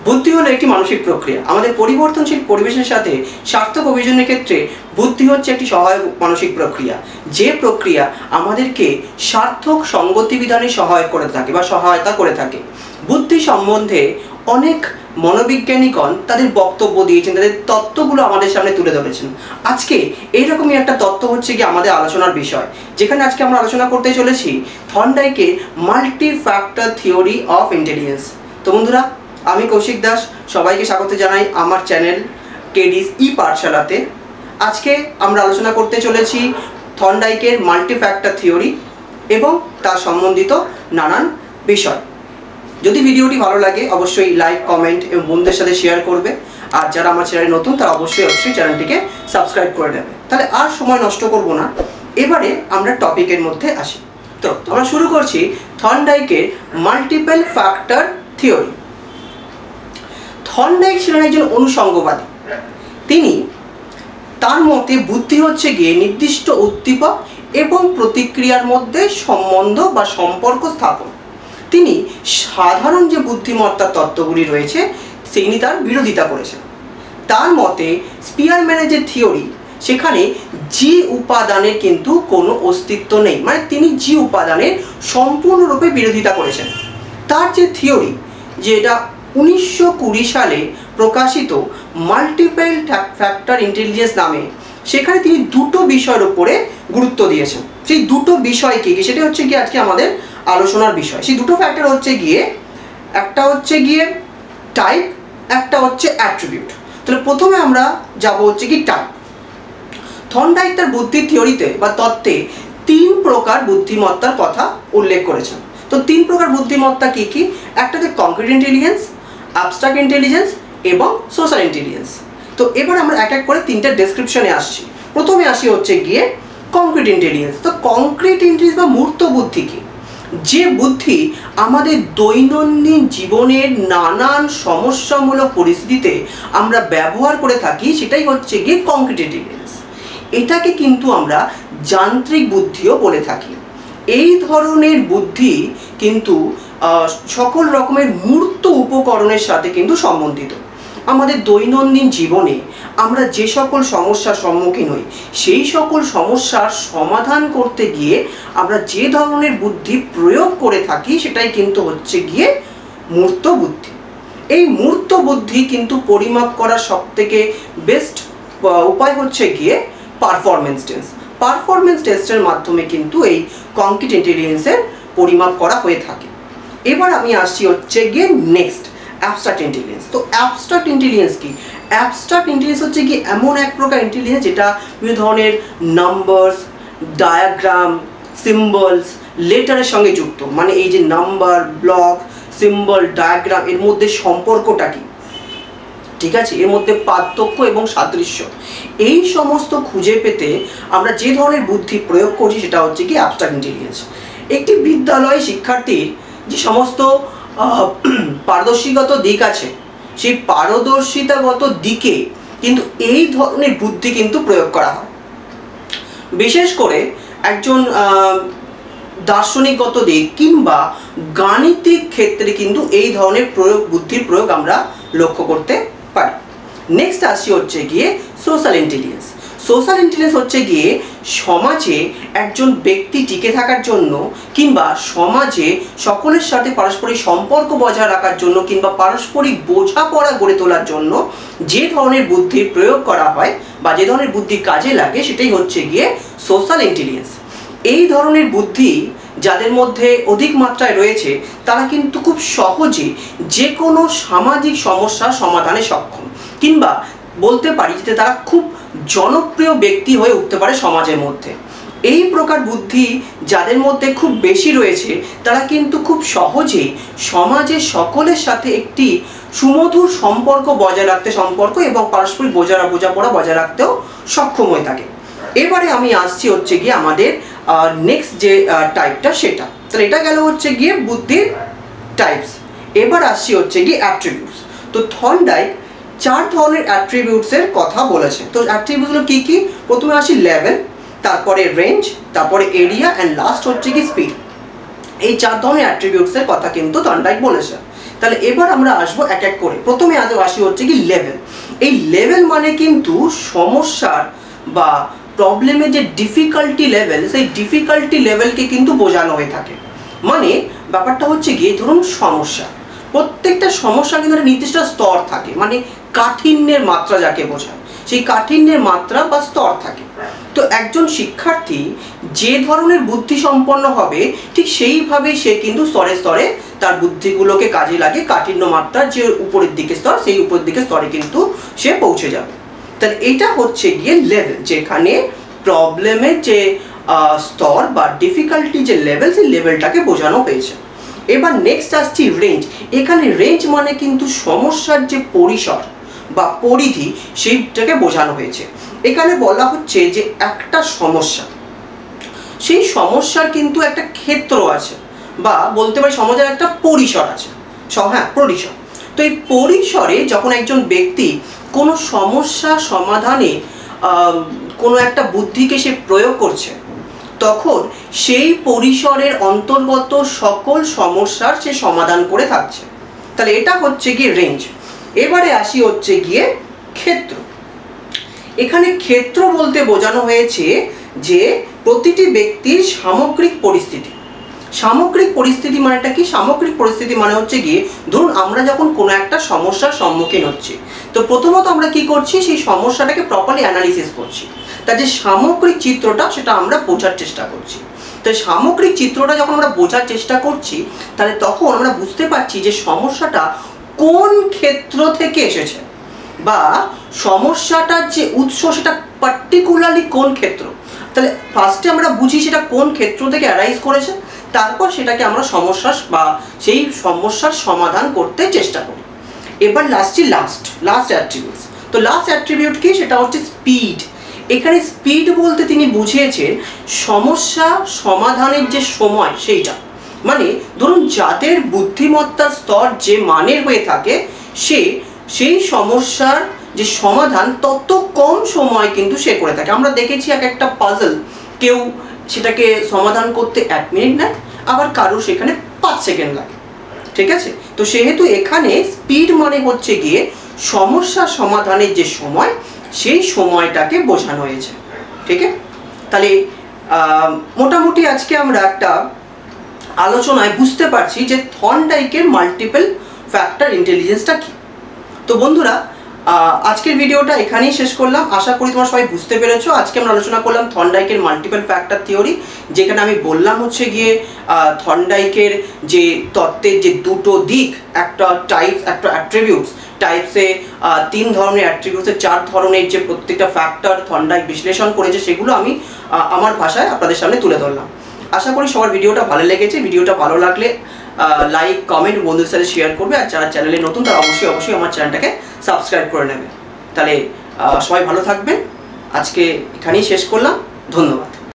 বুদ্ধি হলো একটি মানসিক প্রক্রিয়া। আমাদের পরিবর্তনশীল পরিবেশের সাথে সার্থক অভিযোজনের ক্ষেত্রে বুদ্ধি হচ্ছে একটি সহায়ক মানসিক প্রক্রিয়া, যে প্রক্রিয়া আমাদেরকে সার্থক সঙ্গতি বিধানে সহায়ক করে থাকে বা সহায়তা করে থাকে। বুদ্ধি সম্বন্ধে অনেক মনোবিজ্ঞানীগণ তাদের বক্তব্য দিয়েছেন, তাদের তত্ত্বগুলো আমাদের সামনে তুলে ধরেছেন। আজকে এইরকমই একটা তত্ত্ব হচ্ছে কি আমাদের আলোচনার বিষয়, যেখানে আজকে আমরা আলোচনা করতে চলেছি থর্নডাইকের multi factor theory of intelligence. তো বন্ধুরা, আমি কৌশিক দাস, সবাইকে স্বাগত জানাই আমার চ্যানেল কেডিস ই পাঠশালাতে। আজকে আমরা আলোচনা করতে চলেছি থর্নডাইকের মাল্টি ফ্যাক্টর থিওরি এবং তার সম্বন্ধিত নানান বিষয়। যদি ভিডিওটি ভালো লাগে অবশ্যই লাইক, কমেন্ট এবং বন্ধুদের সাথে শেয়ার করবে। আর যারা আমার চ্যানেলে নতুন তারা অবশ্যই চ্যানেলটিকে সাবস্ক্রাইব করে নেবে। তাহলে আর সময় নষ্ট করব না, এবারে আমরা টপিকের মধ্যে আসি। তো আমরা শুরু করছি থর্নডাইকের মাল্টিপল ফ্যাক্টর থিওরি। থর্নডাইক ছিলেন একজন অনুষঙ্গবাদী। তিনি তার মতে বুদ্ধি হচ্ছে গিয়ে নির্দিষ্ট উদ্দীপক এবং প্রতিক্রিয়ার মধ্যে সম্বন্ধ বা সম্পর্ক স্থাপন। তিনি সাধারণ যে বুদ্ধিমত্তার তত্ত্বগুলি রয়েছে তিনি তার বিরোধিতা করেছেন। তার মতে স্পিয়ারম্যানের যে থিওরি, সেখানে জি উপাদানের কিন্তু কোনো অস্তিত্ব নেই, মানে তিনি জি উপাদানের সম্পূর্ণরূপে বিরোধিতা করেছেন। তার যে থিওরি, যেটা 1920 সালে প্রকাশিত মাল্টিপল ফ্যাক্টর ইন্টেলিজেন্স নামে, সেখানে তিনি দুটো বিষয়ের উপরে গুরুত্ব দিয়েছেন। সেই দুটো বিষয় কি সেটা হচ্ছে গিয়ে আজকে আমাদের আলোচনার বিষয়। সেই দুটো ফ্যাক্টর হচ্ছে গিয়ে, একটা হচ্ছে গিয়ে টাইপ, একটা হচ্ছে অ্যাট্রিবিউট। তাহলে প্রথমে আমরা যাব হচ্ছে কি টাইপ। থর্নডাইক তার বুদ্ধির থিওরিতে বা তত্ত্বে 3 প্রকার বুদ্ধিমত্তার কথা উল্লেখ করেছেন। তো 3 প্রকার বুদ্ধিমত্তা কি কি? একটা হচ্ছে কংক্রিট ইন্টেলিজেন্স, অ্যাবস্ট্রাক্ট ইন্টেলিজেন্স এবং সোশ্যাল ইন্টেলিজেন্স। তো এবার আমরা এক এক করে 3টা ডেসক্রিপশনে আসছি। প্রথমে আসি হচ্ছে গিয়ে কংক্রিট ইন্টেলিজেন্স। তো কংক্রিট ইন্টেলিজেন্স বা মূর্ত বুদ্ধি কি? যে বুদ্ধি আমাদের দৈনন্দিন জীবনের নানান সমস্যামূলক পরিস্থিতিতে আমরা ব্যবহার করে থাকি, সেটাই হচ্ছে গিয়ে কংক্রিট ইন্টেলিজেন্স। এটাকে কিন্তু আমরা যান্ত্রিক বুদ্ধিও বলে থাকি। এই ধরনের বুদ্ধি কিন্তু সকল রকমের মূর্ত উপকরণের সাথে কিন্তু সম্বন্ধিত। আমাদের দৈনন্দিন জীবনে আমরা যে সকল সমস্যার সম্মুখীন হই, সেই সকল সমস্যার সমাধান করতে গিয়ে আমরা যে ধরনের বুদ্ধি প্রয়োগ করে থাকি, সেটাই কিন্তু হচ্ছে গিয়ে মূর্ত বুদ্ধি। এই মূর্ত বুদ্ধি কিন্তু পরিমাপ করার সবথেকে বেস্ট উপায় হচ্ছে গিয়ে পারফরমেন্স টেস্ট। পারফরমেন্স টেস্টের মাধ্যমে কিন্তু এই কংক্রিট ইন্টেলিজেন্সের পরিমাপ করা হয়ে থাকে। এবার আমি আসছি হচ্ছে গিয়ে নেক্সট অ্যাবস্ট্রাক্ট ইন্টেলিজেন্স। তো অ্যাবস্ট্রাক্ট ইন্টেলিজেন্স কি? অ্যাবস্ট্রাক্ট ইন্টেলিজেন্স হচ্ছে কি এমন এক প্রকার ইন্টেলিজেন্স যেটা বিভিন্ন ধরনের নাম্বারস, ডায়াগ্রাম, সিম্বলস, লেটারের সঙ্গে যুক্ত। মানে এই যে নাম্বার, ব্লক, সিম্বল, ডায়াগ্রাম, এর মধ্যে সম্পর্কটা কি, ঠিক আছে, এর মধ্যে পার্থক্য এবং সাদৃশ্য, এই সমস্ত খুঁজে পেতে আমরা যে ধরনের বুদ্ধি প্রয়োগ করছি সেটা হচ্ছে কি অ্যাবস্ট্রাক্ট ইন্টেলিজেন্স। একটি বিদ্যালয় শিক্ষার্থীর যে সমস্ত পারদর্শীগত দিক আছে, সেই পারদর্শিতাগত দিকে কিন্তু এই ধরনের বুদ্ধি কিন্তু প্রয়োগ করা হয়। বিশেষ করে একজন দার্শনিকগত দিক কিংবা গাণিতিক ক্ষেত্রে কিন্তু এই ধরনের বুদ্ধির প্রয়োগ আমরা লক্ষ্য করতে পারি। নেক্সট আসি হচ্ছে গিয়ে সোশ্যাল ইন্টেলিজেন্স। সোশ্যাল ইন্টেলিজেন্স হচ্ছে গিয়ে সমাজে একজন ব্যক্তি টিকে থাকার জন্য কিংবা সমাজে সকলের সাথে পারস্পরিক সম্পর্ক বজায় রাখার জন্য কিংবা পারস্পরিক বোঝাপড়া গড়ে তোলার জন্য যে ধরনের বুদ্ধির প্রয়োগ করা হয় বা যে ধরনের বুদ্ধি কাজে লাগে, সেটাই হচ্ছে গিয়ে সোশ্যাল ইন্টেলিজেন্স। এই ধরনের বুদ্ধি যাদের মধ্যে অধিক মাত্রায় রয়েছে, তারা কিন্তু খুব সহজে যে কোনো সামাজিক সমস্যার সমাধানে সক্ষম, কিংবা বলতে পারি যে তারা খুব জনপ্রিয় ব্যক্তি হয়ে উঠতে পারে সমাজের মধ্যে। এই প্রকার বুদ্ধি যাদের মধ্যে খুব বেশি রয়েছে, তারা কিন্তু খুব সহজেই সমাজের সকলের সাথে একটি সুমধুর সম্পর্ক বজায় রাখতে এবং পারস্পরিক বোঝাপড়া বজায় রাখতেও সক্ষম হয়ে থাকে। এবারে আমি আসছি হচ্ছে গিয়ে আমাদের নেক্সট যে টাইপটা, সেটা। তাহলে এটা গেল হচ্ছে গিয়ে বুদ্ধির টাইপস। এবার আসছি হচ্ছে গিয়ে অ্যাট্রিবিউটস। তো থর্নডাইক 4 ধরনের অ্যাট্রিবিউটসের কথা বলেছে। তো অ্যাট্রিবিউটসগুলো কী কী? প্রথমে আসি লেভেল, তারপরে রেঞ্জ, তারপরে এরিয়া অ্যান্ড লাস্ট হচ্ছে কি স্পিড। এই 4 ধরনের অ্যাট্রিবিউটসের কথা কিন্তু থর্নডাইক বলেছে। তাহলে এবার আমরা আসবো এক এক করে। প্রথমে আজ আসি হচ্ছে কি লেভেল। এই লেভেল মানে কিন্তু সমস্যার বা প্রবলেমের যে ডিফিকাল্টি লেভেল, সেই ডিফিকাল্টি লেভেলকে কিন্তু বোঝানো হয়ে থাকে। মানে ব্যাপারটা হচ্ছে গিয়ে ধরুন সমস্যা, প্রত্যেকটা সমস্যা কিন্তু একটা নির্দিষ্ট স্তর থাকে, মানে কাঠিন্যের মাত্রা যাকে বোঝায়, সেই কাঠিন্যের মাত্রা বা স্তর থাকে। তো একজন শিক্ষার্থী যে ধরনের বুদ্ধি সম্পন্ন হবে ঠিক সেইভাবেই সে কিন্তু স্তরে স্তরে তার বুদ্ধিগুলোকে কাজে লাগে, কাঠিন্য মাত্রার যে উপরের দিকে স্তর সেই উপরের দিকে স্তরে কিন্তু সে পৌঁছে যাবে। তাহলে এটা হচ্ছে গিয়ে লেভেল, যেখানে প্রবলেমের যে স্তর বা ডিফিকাল্টি যে লেভেল, সেই লেভেলটাকে বোঝানো হয়েছে। এবার নেক্সট আসছি রেঞ্জ। এখানে রেঞ্জ মানে কিন্তু সমস্যার যে পরিসর বা পরিধি সেইটাকে বোঝানো হয়েছে। এখানে বলা হচ্ছে যে একটা সমস্যা, সেই সমস্যার কিন্তু একটা ক্ষেত্র আছে, বা বলতে পারি সমাজের একটা পরিসর আছে। হ্যাঁ, পরিসর। তো এই পরিসরে যখন একজন ব্যক্তি কোনো সমস্যা সমাধানে কোনো একটা বুদ্ধিকে সে প্রয়োগ করছে, তখন সেই পরিসরের অন্তর্গত সকল সমস্যার সে সমাধান করে থাকছে। তাহলে এটা হচ্ছে গিয়ে রেঞ্জ। এবারে আসি হচ্ছে গিয়ে ক্ষেত্র। এখানে ক্ষেত্র বলতে বোঝানো হয়েছে যে প্রতিটি ব্যক্তির সামগ্রিক পরিস্থিতি। সামগ্রিক পরিস্থিতি মানেটা কি? সামগ্রিক পরিস্থিতি মানে হচ্ছে গিয়ে ধরুন আমরা যখন কোনো একটা সমস্যার সম্মুখীন হচ্ছি, তো প্রথমত আমরা কি করছি, সেই সমস্যাটাকে প্রপারলি অ্যানালিসিস করছি, তার যে সামগ্রিক চিত্রটা সেটা আমরা বোঝার চেষ্টা করছি। তো সামগ্রিক চিত্রটা যখন আমরা বোঝার চেষ্টা করছি, তাহলে তখন আমরা বুঝতে পারছি যে সমস্যাটা কোন ক্ষেত্র থেকে এসেছে, বা সমস্যাটার যে উৎস সেটা পার্টিকুলারলি কোন ক্ষেত্র। তাহলে ফার্স্টে আমরা বুঝি সেটা কোন ক্ষেত্র থেকে অ্যারাইজ করেছে, তারপর সেটাকে আমরা সমস্যা বা সেই সমস্যার সমাধান করতে চেষ্টা করি। এবার লাস্ট অ্যাট্রিবিউটস। তো লাস্ট অ্যাট্রিবিউট কি? সেটা হচ্ছে স্পিড। এখানে স্পিড বলতে তিনি বুঝিয়েছেন সমস্যা সমাধানের যে সময় সেইটা। মানে ধরুন যাদের বুদ্ধিমত্তার স্তর যে মানের হয়ে থাকে, সেই সমস্যার যে সমাধান তত কম সময় কিন্তু সে করে থাকে। আমরা দেখেছি এক একটা পাজল কেউ সেটাকে সমাধান করতে 1 মিনিট নেয়, আবার কারো সেখানে 5 সেকেন্ড লাগে। ঠিক আছে? তো সেহেতু এখানে স্পিড মানে হচ্ছে গিয়ে সমস্যা সমাধানের যে সময়, সেই সময়টাকে বোঝানো হয়েছে। ঠিক আছে? তাহলে মোটামুটি আজকে আমরা একটা আলোচনায় বুঝতে পারছি যে থর্নডাইকের মাল্টিপল ফ্যাক্টর ইন্টেলিজেন্সটা কি। তো বন্ধুরা, আজকের ভিডিওটা এখানেই শেষ করলাম। আশা করি তোমরা সবাই বুঝতে পেরেছো। আজকে আমরা আলোচনা করলাম থর্নডাইকের মাল্টিপল ফ্যাক্টর থিওরি, যেখানে আমি বললাম হচ্ছে গিয়ে থর্নডাইকের যে তত্ত্বের যে দুটো দিক, একটা টাইপস, একটা অ্যাট্রিবিউটস। টাইপসে 3 ধরনের, অ্যাট্রিবিউটসে 4 ধরনের যে প্রত্যেকটা ফ্যাক্টর থর্নডাইক বিশ্লেষণ করেছে, সেগুলো আমি আমার ভাষায় আপনাদের সামনে তুলে ধরলাম। আশা করি সবার ভিডিওটা ভালো লেগেছে। ভিডিওটা ভালো লাগলে লাইক, কমেন্ট, বন্ধুদের সাথে শেয়ার করবে। আর যারা চ্যানেলে নতুন তারা অবশ্যই আমার চ্যানেলটাকে সাবস্ক্রাইব করে নেবে। তাহলে সবাই ভালো থাকবেন। আজকে এখানেই শেষ করলাম। ধন্যবাদ।